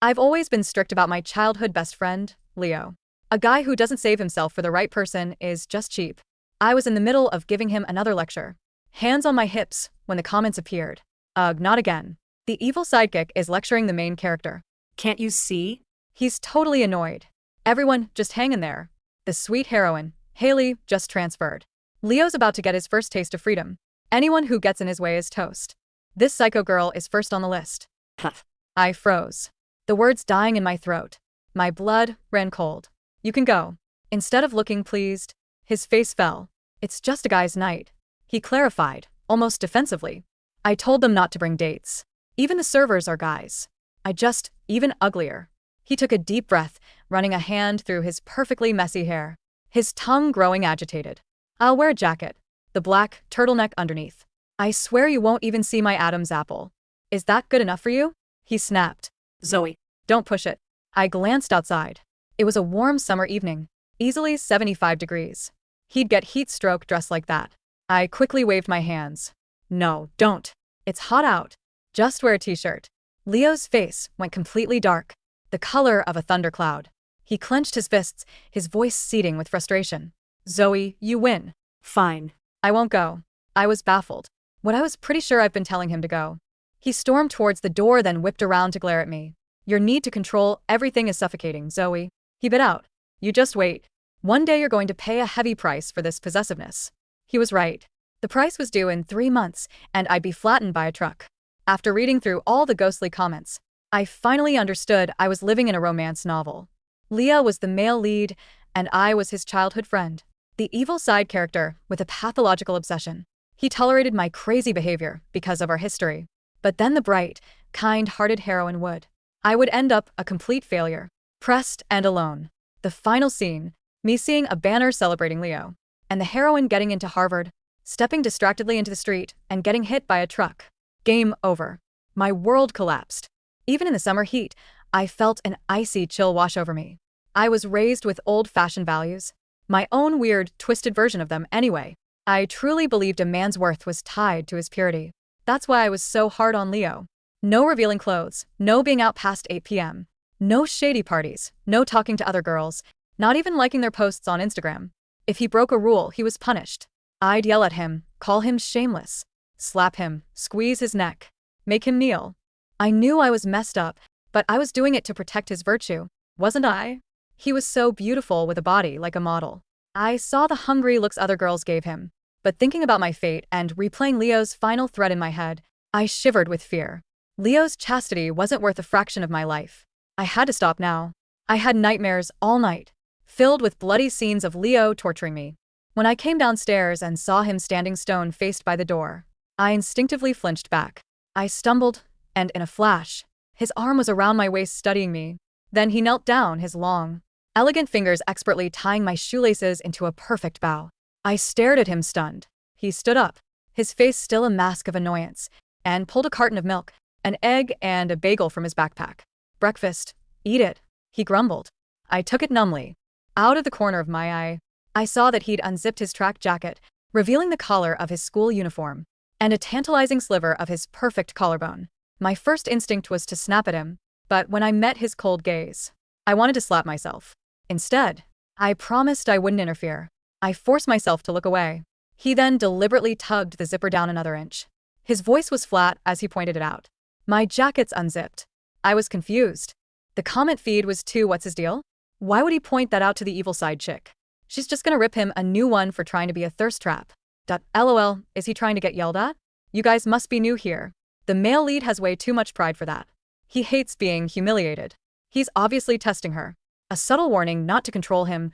I've always been strict about my childhood best friend, Leo. A guy who doesn't save himself for the right person is just cheap. I was in the middle of giving him another lecture. Hands on my hips, when the comments appeared. Ugh, not again. The evil sidekick is lecturing the main character. Can't you see? He's totally annoyed. Everyone, just hang in there. The sweet heroine, Haley, just transferred. Leo's about to get his first taste of freedom. Anyone who gets in his way is toast. This psycho girl is first on the list. Huff. I froze. The words dying in my throat. My blood ran cold. You can go. Instead of looking pleased, his face fell. It's just a guy's night. He clarified, almost defensively. I told them not to bring dates. Even the servers are guys. Even uglier. He took a deep breath, running a hand through his perfectly messy hair. His tongue growing agitated. I'll wear a jacket. The black turtleneck underneath. I swear you won't even see my Adam's apple. Is that good enough for you? He snapped. Zoe. Don't push it. I glanced outside. It was a warm summer evening, easily 75 degrees. He'd get heat stroke dressed like that. I quickly waved my hands. No, don't. It's hot out. Just wear a t-shirt. Leo's face went completely dark, the color of a thundercloud. He clenched his fists, his voice seething with frustration. Zoe, you win. Fine. I won't go. I was baffled. I was pretty sure I've been telling him to go. He stormed towards the door, then whipped around to glare at me. Your need to control everything is suffocating, Zoe. He bit out. You just wait. One day you're going to pay a heavy price for this possessiveness. He was right. The price was due in 3 months, and I'd be flattened by a truck. After reading through all the ghostly comments, I finally understood I was living in a romance novel. Leo was the male lead, and I was his childhood friend. The evil side character with a pathological obsession. He tolerated my crazy behavior because of our history. But then the bright, kind-hearted heroine would. I would end up a complete failure. Pressed and alone. The final scene, me seeing a banner celebrating Leo, and the heroine getting into Harvard, stepping distractedly into the street, and getting hit by a truck. Game over. My world collapsed. Even in the summer heat, I felt an icy chill wash over me. I was raised with old-fashioned values. My own weird, twisted version of them anyway. I truly believed a man's worth was tied to his purity. That's why I was so hard on Leo. No revealing clothes, no being out past 8 p.m. No shady parties, no talking to other girls, not even liking their posts on Instagram. If he broke a rule, he was punished. I'd yell at him, call him shameless, slap him, squeeze his neck, make him kneel. I knew I was messed up, but I was doing it to protect his virtue, wasn't I? He was so beautiful with a body like a model. I saw the hungry looks other girls gave him, but thinking about my fate and replaying Leo's final threat in my head, I shivered with fear. Leo's chastity wasn't worth a fraction of my life. I had to stop now. I had nightmares all night, filled with bloody scenes of Leo torturing me. When I came downstairs and saw him standing stone-faced by the door, I instinctively flinched back. I stumbled, and in a flash, his arm was around my waist studying me. Then he knelt down, his long, elegant fingers expertly tying my shoelaces into a perfect bow. I stared at him stunned. He stood up, his face still a mask of annoyance, and pulled a carton of milk, an egg, and a bagel from his backpack. Breakfast. Eat it, he grumbled. I took it numbly. Out of the corner of my eye, I saw that he'd unzipped his track jacket, revealing the collar of his school uniform, and a tantalizing sliver of his perfect collarbone. My first instinct was to snap at him, but when I met his cold gaze, I wanted to slap myself. Instead, I promised I wouldn't interfere. I forced myself to look away. He then deliberately tugged the zipper down another inch. His voice was flat as he pointed it out. My jacket's unzipped. I was confused. The comment feed was too what's his deal? Why would he point that out to the evil side chick? She's just gonna rip him a new one for trying to be a thirst trap. LOL, is he trying to get yelled at? You guys must be new here. The male lead has way too much pride for that. He hates being humiliated. He's obviously testing her. A subtle warning not to control him.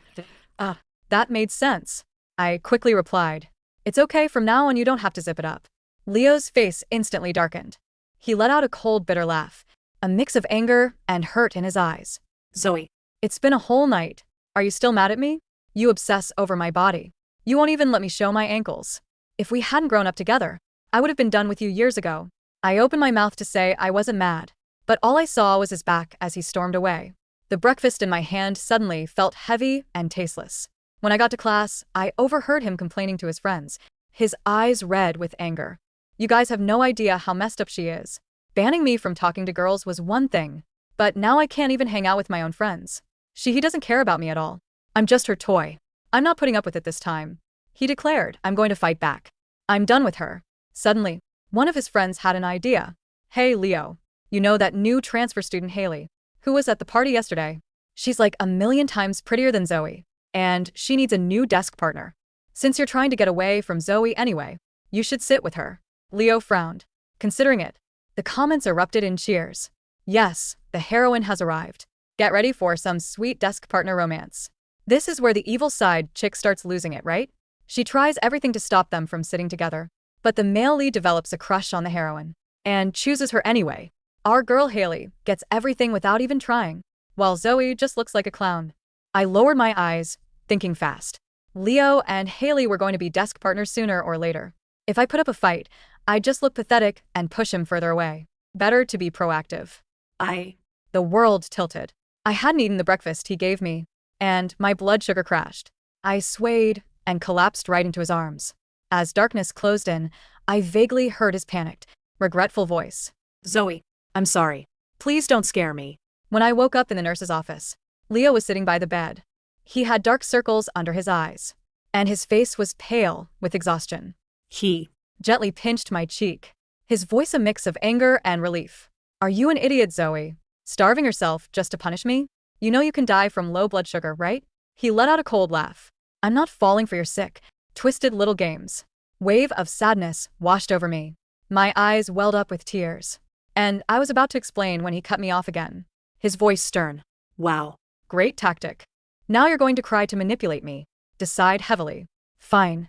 That made sense. I quickly replied. It's okay, from now on you don't have to zip it up. Leo's face instantly darkened. He let out a cold, bitter laugh, a mix of anger and hurt in his eyes. Zoe. It's been a whole night. Are you still mad at me? You obsess over my body. You won't even let me show my ankles. If we hadn't grown up together, I would have been done with you years ago. I opened my mouth to say I wasn't mad, but all I saw was his back as he stormed away. The breakfast in my hand suddenly felt heavy and tasteless. When I got to class, I overheard him complaining to his friends, his eyes red with anger. You guys have no idea how messed up she is. Banning me from talking to girls was one thing, But now I can't even hang out with my own friends. He doesn't care about me at all. I'm just her toy. I'm not putting up with it this time. He declared, I'm going to fight back. I'm done with her. Suddenly, one of his friends had an idea. Hey Leo, you know that new transfer student Haley, who was at the party yesterday? She's like a million times prettier than Zoe, and she needs a new desk partner. Since you're trying to get away from Zoe anyway, you should sit with her. Leo frowned. Considering it, the comments erupted in cheers. Yes, the heroine has arrived. Get ready for some sweet desk partner romance. This is where the evil side chick starts losing it, right? She tries everything to stop them from sitting together, but the male lead develops a crush on the heroine and chooses her anyway. Our girl Haley gets everything without even trying, while Zoe just looks like a clown. I lowered my eyes, thinking fast. Leo and Haley were going to be desk partners sooner or later. If I put up a fight, I'd just look pathetic and push him further away. Better to be proactive. The world tilted. I hadn't eaten the breakfast he gave me, and my blood sugar crashed. I swayed and collapsed right into his arms. As darkness closed in, I vaguely heard his panicked, regretful voice. Zoe, I'm sorry. Please don't scare me. When I woke up in the nurse's office, Leo was sitting by the bed. He had dark circles under his eyes, and his face was pale with exhaustion. He Gently pinched my cheek, his voice a mix of anger and relief. Are you an idiot, Zoe? Starving yourself just to punish me? You know you can die from low blood sugar, right? He let out a cold laugh. I'm not falling for your sick, twisted little games. Wave of sadness washed over me. My eyes welled up with tears. And I was about to explain when he cut me off again. His voice stern. Wow. Great tactic. Now you're going to cry to manipulate me. Decide heavily. Fine.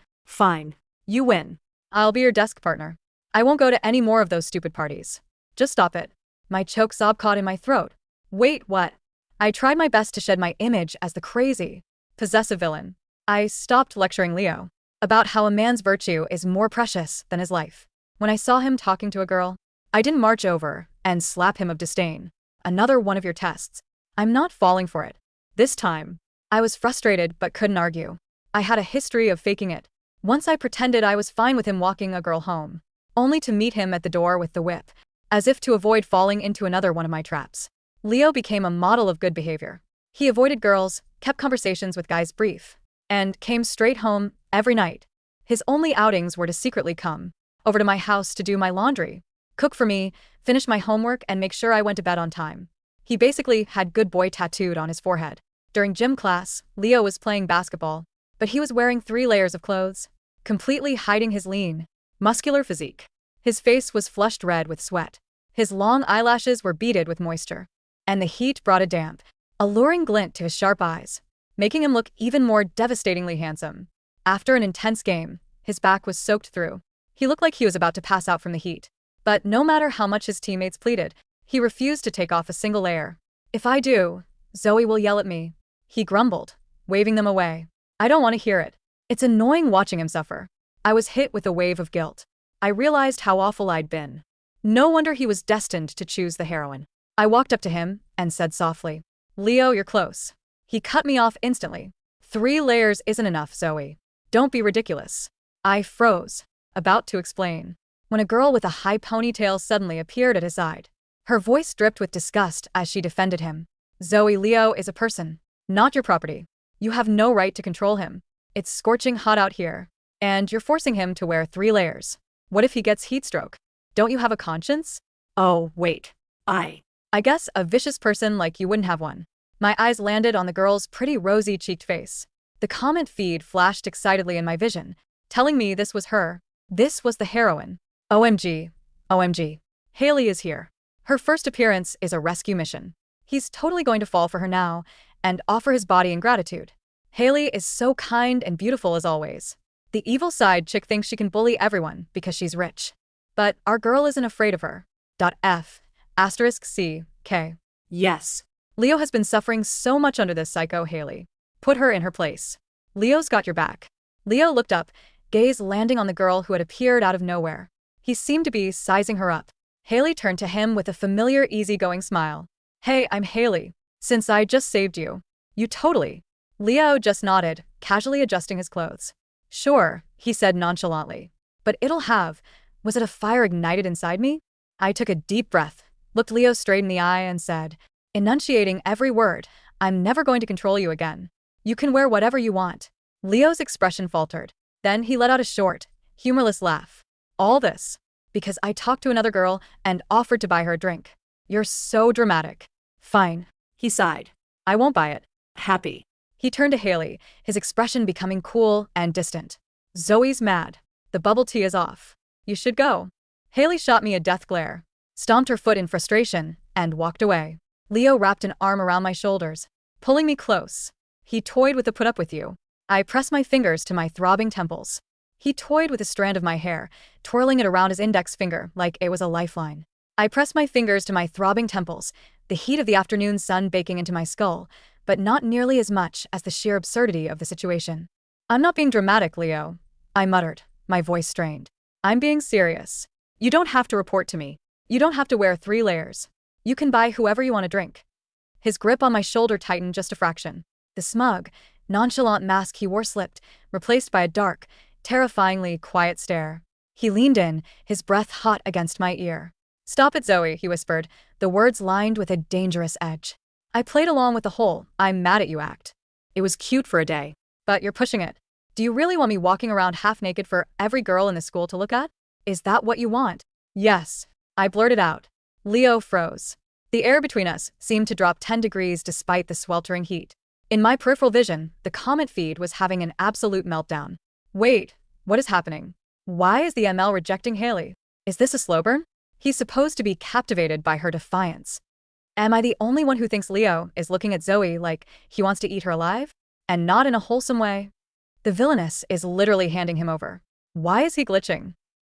You win. I'll be your desk partner. I won't go to any more of those stupid parties. Just stop it. My choke sob caught in my throat. Wait, what? I tried my best to shed my image as the crazy, possessive villain. I stopped lecturing Leo about how a man's virtue is more precious than his life. When I saw him talking to a girl, I didn't march over and slap him of disdain. Another one of your tests. I'm not falling for it. This time, I was frustrated but couldn't argue. I had a history of faking it. Once I pretended I was fine with him walking a girl home, only to meet him at the door with the whip, as if to avoid falling into another one of my traps. Leo became a model of good behavior. He avoided girls, kept conversations with guys brief, and came straight home every night. His only outings were to secretly come over to my house to do my laundry, cook for me, finish my homework, and make sure I went to bed on time. He basically had good boy tattooed on his forehead. During gym class, Leo was playing basketball, but he was wearing 3 layers of clothes, completely hiding his lean, muscular physique. His face was flushed red with sweat. His long eyelashes were beaded with moisture, and the heat brought a damp, alluring glint to his sharp eyes, making him look even more devastatingly handsome. After an intense game, his back was soaked through. He looked like he was about to pass out from the heat. But no matter how much his teammates pleaded, he refused to take off a single layer. If I do, Zoe will yell at me. He grumbled, waving them away. I don't want to hear it. It's annoying watching him suffer. I was hit with a wave of guilt. I realized how awful I'd been. No wonder he was destined to choose the heroine. I walked up to him and said softly, Leo, you're close. He cut me off instantly. 3 layers isn't enough, Zoe. Don't be ridiculous. I froze, about to explain, when a girl with a high ponytail suddenly appeared at his side. Her voice dripped with disgust as she defended him. Zoe, Leo is a person, not your property. You have no right to control him. It's scorching hot out here, and you're forcing him to wear 3 layers. What if he gets heat stroke? Don't you have a conscience? Oh, wait. I guess a vicious person like you wouldn't have one. My eyes landed on the girl's pretty rosy-cheeked face. The comment feed flashed excitedly in my vision, telling me this was her. This was the heroine. OMG. Haley is here. Her first appearance is a rescue mission. He's totally going to fall for her now and offer his body in gratitude. Haley is so kind and beautiful as always. The evil side chick thinks she can bully everyone because she's rich. But our girl isn't afraid of her. F***C*K. Yes. Leo has been suffering so much under this psycho Haley. Put her in her place. Leo's got your back. Leo looked up, gaze landing on the girl who had appeared out of nowhere. He seemed to be sizing her up. Haley turned to him with a familiar, easygoing smile. Hey, I'm Haley. Since I just saved you. You totally. Leo just nodded, casually adjusting his clothes. Sure, he said nonchalantly. But was it a fire ignited inside me? I took a deep breath, looked Leo straight in the eye and said, enunciating every word. I'm never going to control you again. You can wear whatever you want. Leo's expression faltered. Then he let out a short, humorless laugh. All this because I talked to another girl and offered to buy her a drink. You're so dramatic. Fine. He sighed. I won't buy it. Happy. He turned to Haley, his expression becoming cool and distant. Zoe's mad. The bubble tea is off. You should go. Haley shot me a death glare, stomped her foot in frustration, and walked away. Leo wrapped an arm around my shoulders, pulling me close. He toyed with the put up with you. I pressed my fingers to my throbbing temples. He toyed with a strand of my hair, twirling it around his index finger like it was a lifeline. I pressed my fingers to my throbbing temples, the heat of the afternoon sun baking into my skull, but not nearly as much as the sheer absurdity of the situation. I'm not being dramatic, Leo, I muttered, my voice strained. I'm being serious. You don't have to report to me. You don't have to wear 3 layers. You can buy whoever you want to drink. His grip on my shoulder tightened just a fraction. The smug, nonchalant mask he wore slipped, replaced by a dark, terrifyingly quiet stare. He leaned in, his breath hot against my ear. Stop it, Zoe, he whispered, the words lined with a dangerous edge. I played along with the whole I'm mad at you act. It was cute for a day, but you're pushing it. Do you really want me walking around half naked for every girl in the school to look at? Is that what you want? Yes, I blurted out. Leo froze. The air between us seemed to drop 10 degrees despite the sweltering heat. In my peripheral vision, the comment feed was having an absolute meltdown. Wait, what is happening? Why is the ML rejecting Haley? Is this a slow burn? He's supposed to be captivated by her defiance. Am I the only one who thinks Leo is looking at Zoe like he wants to eat her alive? And not in a wholesome way? The villainess is literally handing him over. Why is he glitching?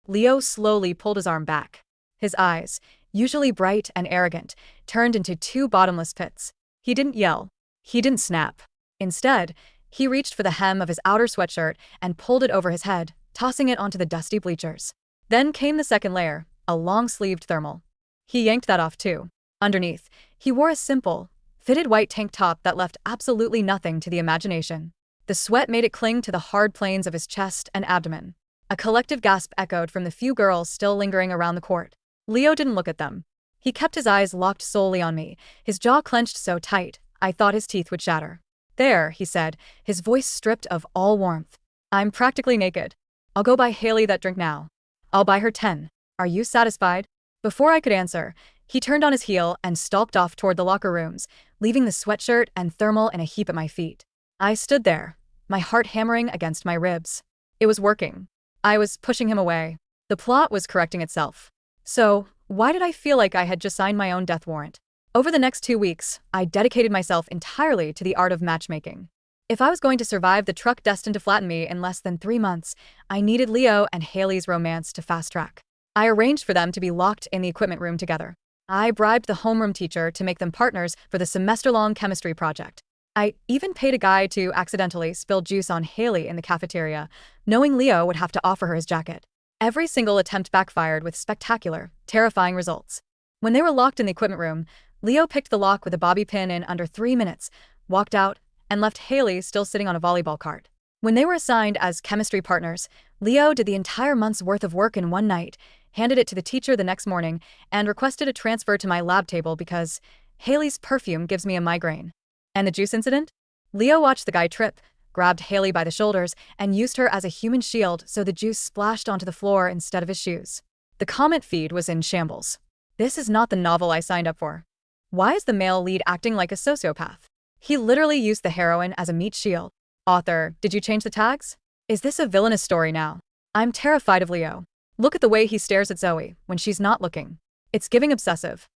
Leo slowly pulled his arm back. His eyes, usually bright and arrogant, turned into 2 bottomless pits. He didn't yell. He didn't snap. Instead, he reached for the hem of his outer sweatshirt and pulled it over his head, tossing it onto the dusty bleachers. Then came the second layer, a long-sleeved thermal. He yanked that off too. Underneath, he wore a simple, fitted white tank top that left absolutely nothing to the imagination. The sweat made it cling to the hard planes of his chest and abdomen. A collective gasp echoed from the few girls still lingering around the court. Leo didn't look at them. He kept his eyes locked solely on me, his jaw clenched so tight, I thought his teeth would shatter. There, he said, his voice stripped of all warmth. I'm practically naked. I'll go buy Haley that drink now. I'll buy her 10. Are you satisfied? Before I could answer, he turned on his heel and stalked off toward the locker rooms, leaving the sweatshirt and thermal in a heap at my feet. I stood there, my heart hammering against my ribs. It was working. I was pushing him away. The plot was correcting itself. So, why did I feel like I had just signed my own death warrant? Over the next 2 weeks, I dedicated myself entirely to the art of matchmaking. If I was going to survive the truck destined to flatten me in less than 3 months, I needed Leo and Haley's romance to fast-track. I arranged for them to be locked in the equipment room together. I bribed the homeroom teacher to make them partners for the semester-long chemistry project. I even paid a guy to accidentally spill juice on Haley in the cafeteria, knowing Leo would have to offer her his jacket. Every single attempt backfired with spectacular, terrifying results. When they were locked in the equipment room, Leo picked the lock with a bobby pin in under 3 minutes, walked out, and left Haley still sitting on a volleyball cart. When they were assigned as chemistry partners, Leo did the entire month's worth of work in one night, handed it to the teacher the next morning, and requested a transfer to my lab table because Haley's perfume gives me a migraine. And the juice incident? Leo watched the guy trip, grabbed Haley by the shoulders, and used her as a human shield so the juice splashed onto the floor instead of his shoes. The comment feed was in shambles. This is not the novel I signed up for. Why is the male lead acting like a sociopath? He literally used the heroine as a meat shield. Author, did you change the tags? Is this a villainous story now? I'm terrified of Leo. Look at the way he stares at Zoe when she's not looking. It's giving obsessive.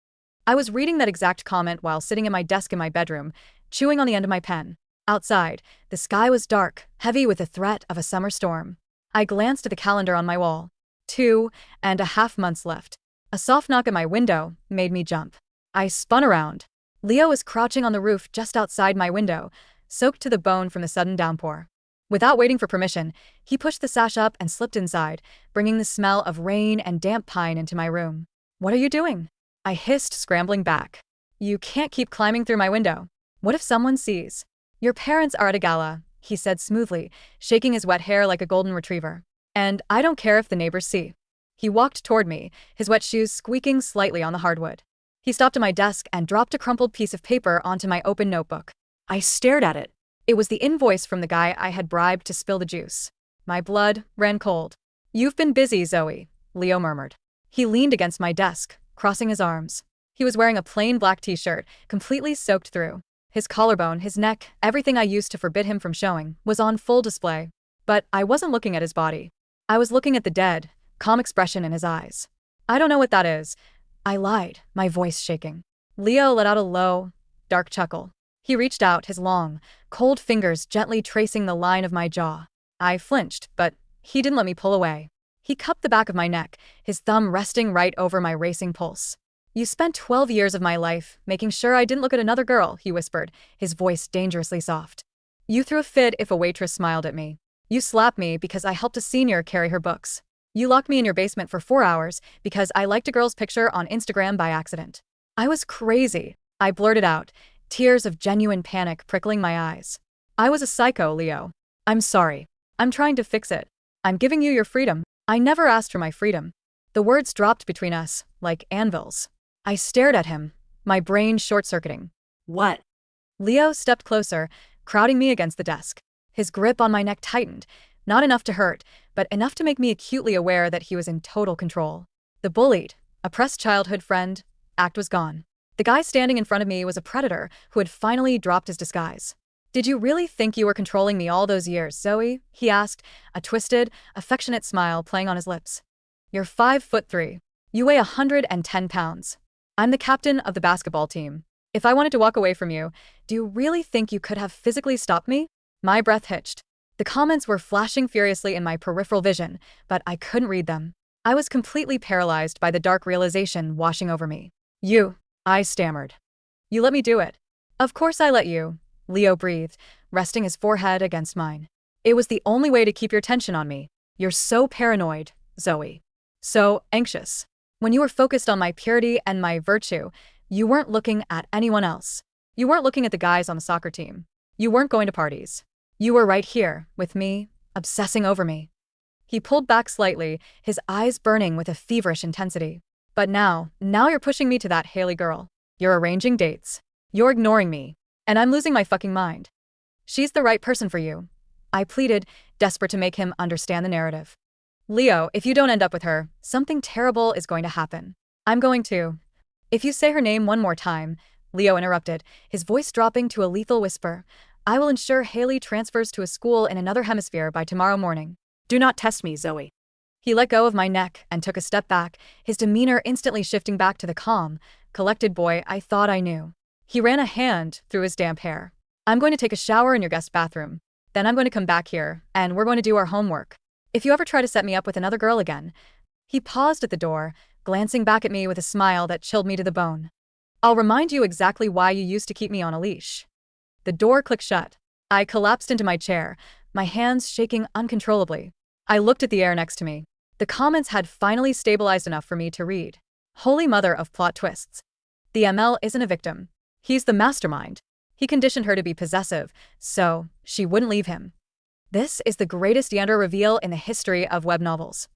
I was reading that exact comment while sitting at my desk in my bedroom, chewing on the end of my pen. Outside, the sky was dark, heavy with the threat of a summer storm. I glanced at the calendar on my wall. 2.5 months left. A soft knock at my window made me jump. I spun around. Leo was crouching on the roof just outside my window, soaked to the bone from the sudden downpour. Without waiting for permission, he pushed the sash up and slipped inside, bringing the smell of rain and damp pine into my room. What are you doing? I hissed, scrambling back. You can't keep climbing through my window. What if someone sees? Your parents are at a gala, he said smoothly, shaking his wet hair like a golden retriever. And I don't care if the neighbors see. He walked toward me, his wet shoes squeaking slightly on the hardwood. He stopped at my desk and dropped a crumpled piece of paper onto my open notebook. I stared at it. It was the invoice from the guy I had bribed to spill the juice. My blood ran cold. "You've been busy, Zoe," Leo murmured. He leaned against my desk, crossing his arms. He was wearing a plain black t-shirt, completely soaked through. His collarbone, his neck, everything I used to forbid him from showing, was on full display. But I wasn't looking at his body. I was looking at the dead, calm expression in his eyes. "I don't know what that is," I lied, my voice shaking. Leo let out a low, dark chuckle. He reached out, his long, cold fingers gently tracing the line of my jaw. I flinched, but he didn't let me pull away. He cupped the back of my neck, his thumb resting right over my racing pulse. "You spent 12 years of my life making sure I didn't look at another girl," he whispered, his voice dangerously soft. "You threw a fit if a waitress smiled at me. You slapped me because I helped a senior carry her books. You locked me in your basement for 4 hours because I liked a girl's picture on Instagram by accident." I was crazy, I blurted out, tears of genuine panic prickling my eyes. "I was a psycho, Leo. I'm sorry. I'm trying to fix it. I'm giving you your freedom." I never asked for my freedom. The words dropped between us, like anvils. I stared at him, my brain short-circuiting. What? Leo stepped closer, crowding me against the desk. His grip on my neck tightened, not enough to hurt, but enough to make me acutely aware that he was in total control. The bullied, oppressed childhood friend act was gone. The guy standing in front of me was a predator who had finally dropped his disguise. "Did you really think you were controlling me all those years, Zoe?" he asked, a twisted, affectionate smile playing on his lips. "You're 5'3". You weigh 110 pounds. I'm the captain of the basketball team. If I wanted to walk away from you, do you really think you could have physically stopped me?" My breath hitched. The comments were flashing furiously in my peripheral vision, but I couldn't read them. I was completely paralyzed by the dark realization washing over me. "You," I stammered. "You let me do it." "Of course I let you," Leo breathed, resting his forehead against mine. "It was the only way to keep your attention on me. You're so paranoid, Zoe. So anxious. When you were focused on my purity and my virtue, you weren't looking at anyone else. You weren't looking at the guys on the soccer team. You weren't going to parties. You were right here, with me, obsessing over me." He pulled back slightly, his eyes burning with a feverish intensity. "But now you're pushing me to that Haley girl. You're arranging dates. You're ignoring me. And I'm losing my fucking mind. She's the right person for you," I pleaded, desperate to make him understand the narrative. "Leo, if you don't end up with her, something terrible is going to happen. I'm going to." "If you say her name one more time," Leo interrupted, his voice dropping to a lethal whisper, "I will ensure Haley transfers to a school in another hemisphere by tomorrow morning." Do not test me, Zoe. He let go of my neck and took a step back, his demeanor instantly shifting back to the calm, collected boy I thought I knew. He ran a hand through his damp hair. "I'm going to take a shower in your guest bathroom. Then I'm going to come back here, and we're going to do our homework. If you ever try to set me up with another girl again." He paused at the door, glancing back at me with a smile that chilled me to the bone. "I'll remind you exactly why you used to keep me on a leash." The door clicked shut. I collapsed into my chair, my hands shaking uncontrollably. I looked at the air next to me. The comments had finally stabilized enough for me to read. "Holy mother of plot twists. The ML isn't a victim. He's the mastermind. He conditioned her to be possessive, so she wouldn't leave him. This is the greatest yandere reveal in the history of web novels.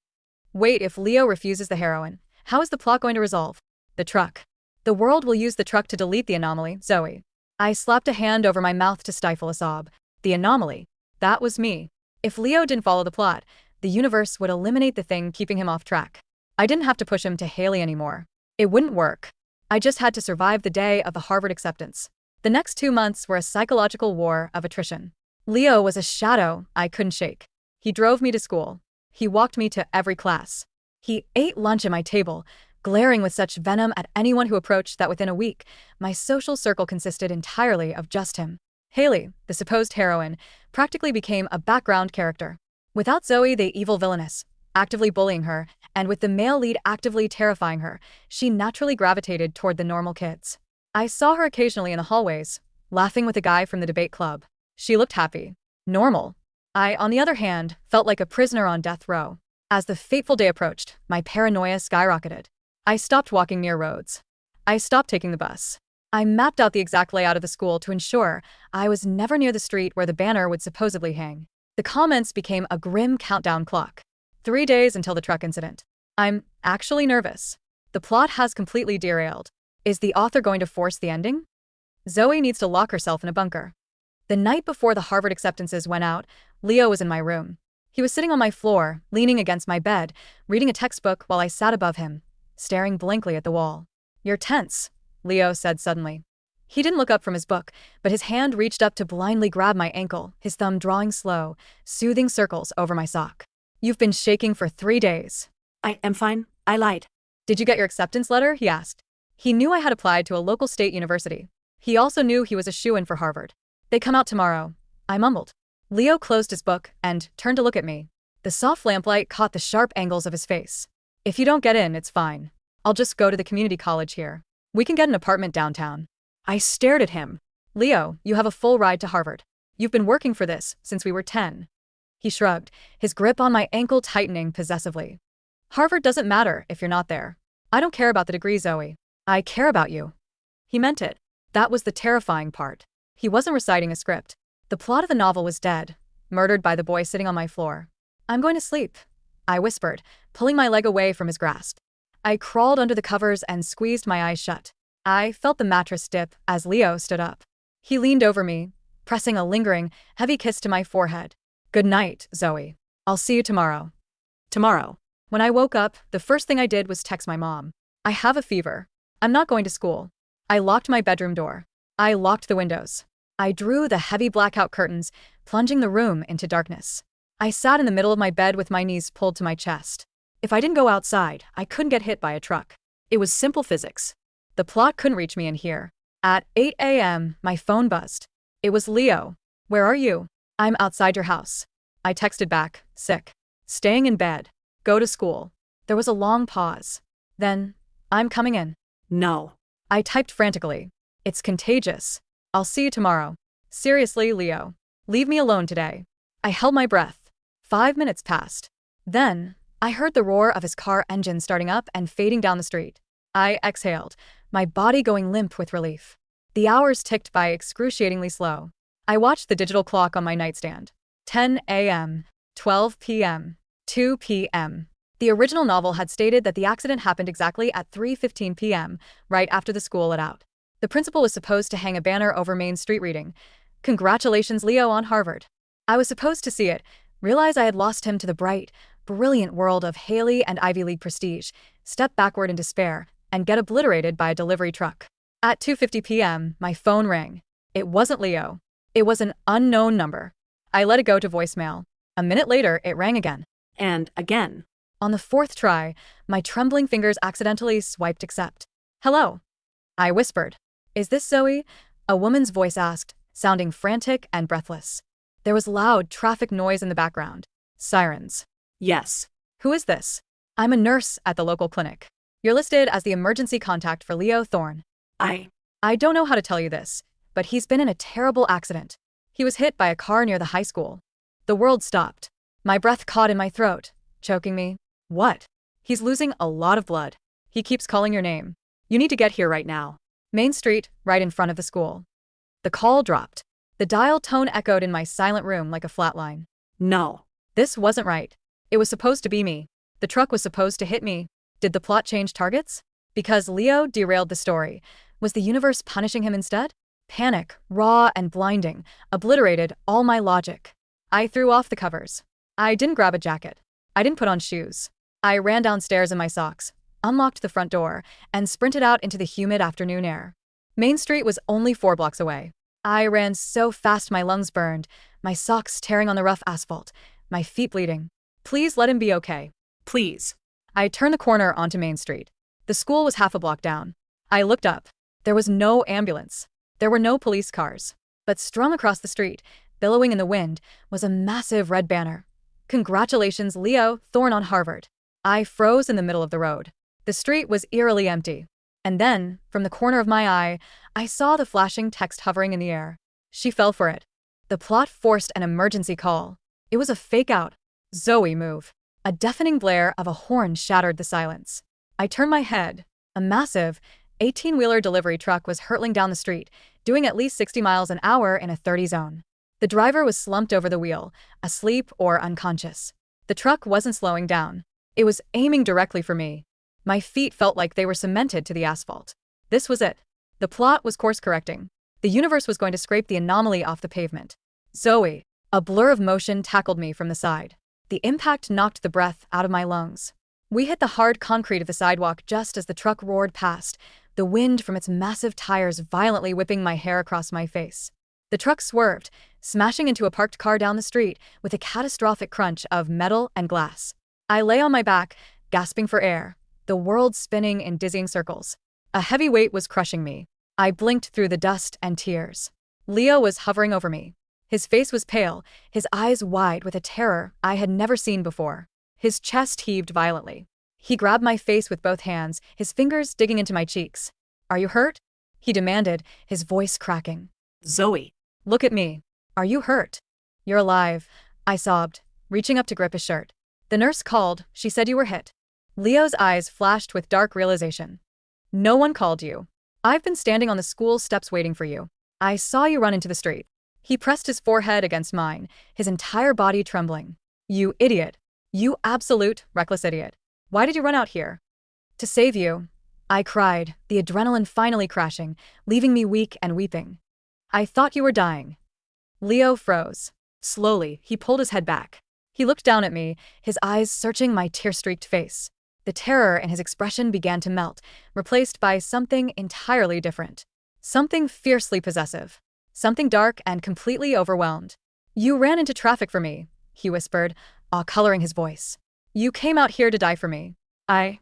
Wait, if Leo refuses the heroine, how is the plot going to resolve? The truck. The world will use the truck to delete the anomaly, Zoe." I slapped a hand over my mouth to stifle a sob. The anomaly. That was me. If Leo didn't follow the plot, the universe would eliminate the thing keeping him off track. I didn't have to push him to Haley anymore. It wouldn't work. I just had to survive the day of the Harvard acceptance. The next 2 months were a psychological war of attrition. Leo was a shadow I couldn't shake. He drove me to school. He walked me to every class. He ate lunch at my table, glaring with such venom at anyone who approached that within a week, my social circle consisted entirely of just him. Haley, the supposed heroine, practically became a background character. Without Zoe, the evil villainess, actively bullying her, and with the male lead actively terrifying her, she naturally gravitated toward the normal kids. I saw her occasionally in the hallways, laughing with a guy from the debate club. She looked happy. Normal. I, on the other hand, felt like a prisoner on death row. As the fateful day approached, my paranoia skyrocketed. I stopped walking near roads. I stopped taking the bus. I mapped out the exact layout of the school to ensure I was never near the street where the banner would supposedly hang. The comments became a grim countdown clock. 3 days until the truck incident. I'm actually nervous. The plot has completely derailed. Is the author going to force the ending? Zoe needs to lock herself in a bunker. The night before the Harvard acceptances went out, Leo was in my room. He was sitting on my floor, leaning against my bed, reading a textbook while I sat above him, staring blankly at the wall. "You're tense," Leo said suddenly. He didn't look up from his book, but his hand reached up to blindly grab my ankle, his thumb drawing slow, soothing circles over my sock. "You've been shaking for 3 days." I am fine. I lied. "Did you get your acceptance letter?" he asked. He knew I had applied to a local state university. He also knew he was a shoo-in for Harvard. "They come out tomorrow," I mumbled. Leo closed his book and turned to look at me. The soft lamplight caught the sharp angles of his face. "If you don't get in, it's fine. I'll just go to the community college here. We can get an apartment downtown." I stared at him. "Leo, you have a full ride to Harvard. You've been working for this since we were 10. He shrugged, his grip on my ankle tightening possessively. "Harvard doesn't matter if you're not there. I don't care about the degree, Zoe. I care about you." He meant it. That was the terrifying part. He wasn't reciting a script. The plot of the novel was dead, murdered by the boy sitting on my floor. "I'm going to sleep," I whispered, pulling my leg away from his grasp. I crawled under the covers and squeezed my eyes shut. I felt the mattress dip as Leo stood up. He leaned over me, pressing a lingering, heavy kiss to my forehead. "Good night, Zoe. I'll see you tomorrow." Tomorrow. When I woke up, the first thing I did was text my mom. "I have a fever. I'm not going to school." I locked my bedroom door. I locked the windows. I drew the heavy blackout curtains, plunging the room into darkness. I sat in the middle of my bed with my knees pulled to my chest. If I didn't go outside, I couldn't get hit by a truck. It was simple physics. The plot couldn't reach me in here. At 8 a.m., my phone buzzed. It was Leo. "Where are you?" "I'm outside your house." I texted back, "Sick. Staying in bed. Go to school." There was a long pause. Then, "I'm coming in." No. I typed frantically. "It's contagious. I'll see you tomorrow. Seriously, Leo. Leave me alone today." I held my breath. 5 minutes passed. Then, I heard the roar of his car engine starting up and fading down the street. I exhaled, my body going limp with relief. The hours ticked by excruciatingly slow. I watched the digital clock on my nightstand. 10 a.m., 12 p.m., 2 p.m. The original novel had stated that the accident happened exactly at 3:15 p.m., right after the school let out. The principal was supposed to hang a banner over Main Street reading, "Congratulations, Leo on Harvard." I was supposed to see it, realize I had lost him to the bright, brilliant world of Haley and Ivy League prestige, step backward in despair, and get obliterated by a delivery truck. At 2:50 p.m., my phone rang. It wasn't Leo. It was an unknown number. I let it go to voicemail. A minute later, it rang again. And again. On the 4th try, my trembling fingers accidentally swiped accept. "Hello," I whispered. "Is this Zoe?" a woman's voice asked, sounding frantic and breathless. There was loud traffic noise in the background. Sirens. Yes. "Who is this?" "I'm a nurse at the local clinic. You're listed as the emergency contact for Leo Thorne." I don't know how to tell you this, but he's been in a terrible accident. He was hit by a car near the high school." The world stopped. My breath caught in my throat, choking me. "What?" "He's losing a lot of blood. He keeps calling your name. You need to get here right now." Main Street, right in front of the school." The call dropped. The dial tone echoed in my silent room like a flatline. No. This wasn't right. It was supposed to be me. The truck was supposed to hit me. Did the plot change targets? Because Leo derailed the story, was the universe punishing him instead? Panic, raw and blinding, obliterated all my logic. I threw off the covers. I didn't grab a jacket. I didn't put on shoes. I ran downstairs in my socks, unlocked the front door, and sprinted out into the humid afternoon air. Main Street was only 4 blocks away. I ran so fast my lungs burned, my socks tearing on the rough asphalt, my feet bleeding. "Please let him be okay. Please." I turned the corner onto Main Street. The school was half a block down. I looked up. There was no ambulance. There were no police cars. But strung across the street, billowing in the wind, was a massive red banner. "Congratulations, Leo Thorne on Harvard." I froze in the middle of the road. The street was eerily empty. And then, from the corner of my eye, I saw the flashing text hovering in the air. She fell for it. The plot forced an emergency call. It was a fake-out. "Zoe, move." A deafening blare of a horn shattered the silence. I turned my head. A massive, 18-wheeler delivery truck was hurtling down the street, doing at least 60 miles an hour in a 30 zone. The driver was slumped over the wheel, asleep or unconscious. The truck wasn't slowing down. It was aiming directly for me. My feet felt like they were cemented to the asphalt. This was it. The plot was course-correcting. The universe was going to scrape the anomaly off the pavement. Zoe. A blur of motion tackled me from the side. The impact knocked the breath out of my lungs. We hit the hard concrete of the sidewalk just as the truck roared past, the wind from its massive tires violently whipping my hair across my face. The truck swerved, smashing into a parked car down the street with a catastrophic crunch of metal and glass. I lay on my back, gasping for air, the world spinning in dizzying circles. A heavy weight was crushing me. I blinked through the dust and tears. Leo was hovering over me. His face was pale, his eyes wide with a terror I had never seen before. His chest heaved violently. He grabbed my face with both hands, his fingers digging into my cheeks. "Are you hurt?" he demanded, his voice cracking. Zoe. "Look at me. Are you hurt?" "You're alive," I sobbed, reaching up to grip his shirt. "The nurse called, she said you were hit." Leo's eyes flashed with dark realization. "No one called you. I've been standing on the school steps waiting for you. I saw you run into the street." He pressed his forehead against mine, his entire body trembling. "You idiot. You absolute, reckless idiot. Why did you run out here?" "To save you," I cried, the adrenaline finally crashing, leaving me weak and weeping. "I thought you were dying." Leo froze. Slowly, he pulled his head back. He looked down at me, his eyes searching my tear-streaked face. The terror in his expression began to melt, replaced by something entirely different. Something fiercely possessive. Something dark and completely overwhelmed. "You ran into traffic for me," he whispered, awe coloring his voice. "You came out here to die for me." I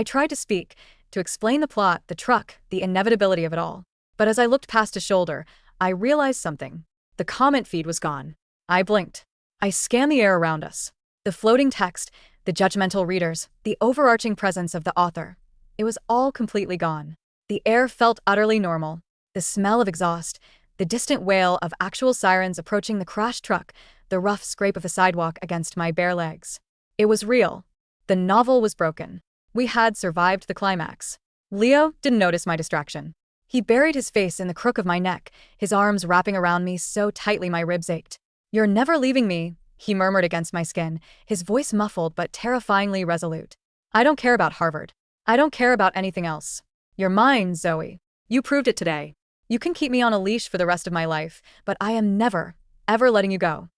tried to speak, to explain the plot, the truck, the inevitability of it all. But as I looked past his shoulder, I realized something. The comment feed was gone. I blinked. I scanned the air around us. The floating text, the judgmental readers, the overarching presence of the author. It was all completely gone. The air felt utterly normal. The smell of exhaust, the distant wail of actual sirens approaching the crashed truck, the rough scrape of the sidewalk against my bare legs. It was real. The novel was broken. We had survived the climax. Leo didn't notice my distraction. He buried his face in the crook of my neck, his arms wrapping around me so tightly my ribs ached. "You're never leaving me," he murmured against my skin, his voice muffled but terrifyingly resolute. "I don't care about Harvard. I don't care about anything else. You're mine, Zoe. You proved it today. You can keep me on a leash for the rest of my life, but I am never, ever letting you go."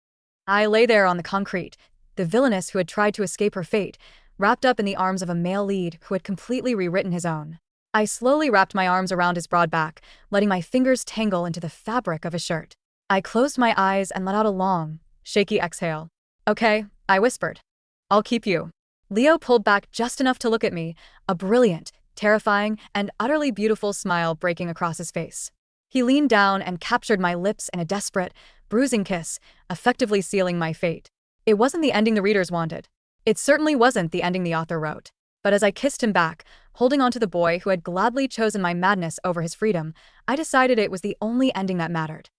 I lay there on the concrete, the villainess who had tried to escape her fate, wrapped up in the arms of a male lead who had completely rewritten his own. I slowly wrapped my arms around his broad back, letting my fingers tangle into the fabric of his shirt. I closed my eyes and let out a long, shaky exhale. "Okay," I whispered. "I'll keep you." Leo pulled back just enough to look at me, a brilliant, terrifying, and utterly beautiful smile breaking across his face. He leaned down and captured my lips in a desperate, bruising kiss, effectively sealing my fate. It wasn't the ending the readers wanted. It certainly wasn't the ending the author wrote. But as I kissed him back, holding on to the boy who had gladly chosen my madness over his freedom, I decided it was the only ending that mattered.